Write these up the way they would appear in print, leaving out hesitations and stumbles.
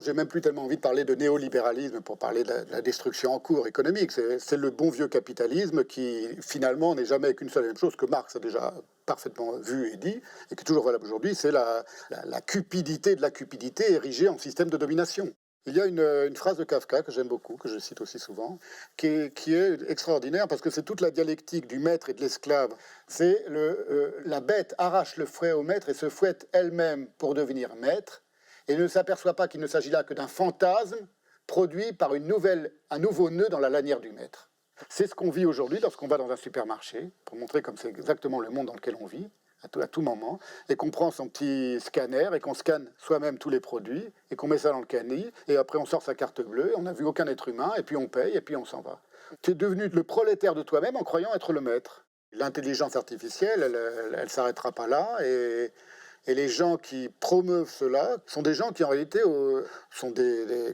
J'ai même plus tellement envie de parler de néolibéralisme pour parler de la destruction en cours économique. C'est le bon vieux capitalisme qui, finalement, n'est jamais qu'une seule et même chose que Marx a déjà parfaitement vu et dit, et qui est toujours valable aujourd'hui, c'est la cupidité de la cupidité érigée en système de domination. Il y a une phrase de Kafka que j'aime beaucoup, que je cite aussi souvent, qui est extraordinaire parce que c'est toute la dialectique du maître et de l'esclave. C'est la bête arrache le fouet au maître et se fouette elle-même pour devenir maître et ne s'aperçoit pas qu'il ne s'agit là que d'un fantasme produit par un nouveau nœud dans la lanière du maître. C'est ce qu'on vit aujourd'hui lorsqu'on va dans un supermarché, pour montrer comme c'est exactement le monde dans lequel on vit, à tout moment, et qu'on prend son petit scanner et qu'on scanne soi-même tous les produits et qu'on met ça dans le canis et après on sort sa carte bleue, on n'a vu aucun être humain et puis on paye et puis on s'en va. Tu es devenu le prolétaire de toi-même en croyant être le maître. L'intelligence artificielle, elle s'arrêtera pas là et les gens qui promeuvent cela sont des gens qui en réalité sont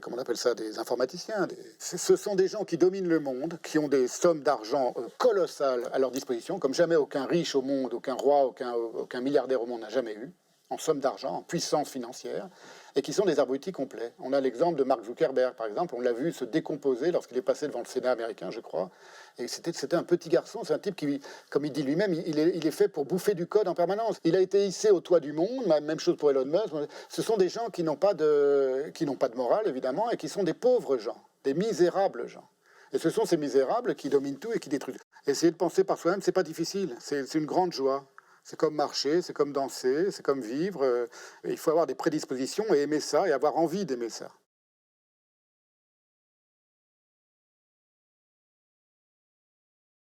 comment on appelle ça, des informaticiens. Ce sont des gens qui dominent le monde, qui ont des sommes d'argent colossales à leur disposition, comme jamais aucun riche au monde, aucun roi, aucun milliardaire au monde n'a jamais eu, en somme d'argent, en puissance financière, et qui sont des abrutis complets. On a l'exemple de Mark Zuckerberg, par exemple, on l'a vu se décomposer lorsqu'il est passé devant le Sénat américain, je crois, et c'était un petit garçon, c'est un type qui, comme il dit lui-même, il est fait pour bouffer du code en permanence. Il a été hissé au toit du monde, même chose pour Elon Musk. Ce sont des gens qui n'ont pas de morale, évidemment, et qui sont des pauvres gens, des misérables gens. Et ce sont ces misérables qui dominent tout et qui détruisent. Essayer de penser par soi-même, c'est pas difficile, c'est une grande joie. C'est comme marcher, c'est comme danser, c'est comme vivre. Il faut avoir des prédispositions et aimer ça et avoir envie d'aimer ça.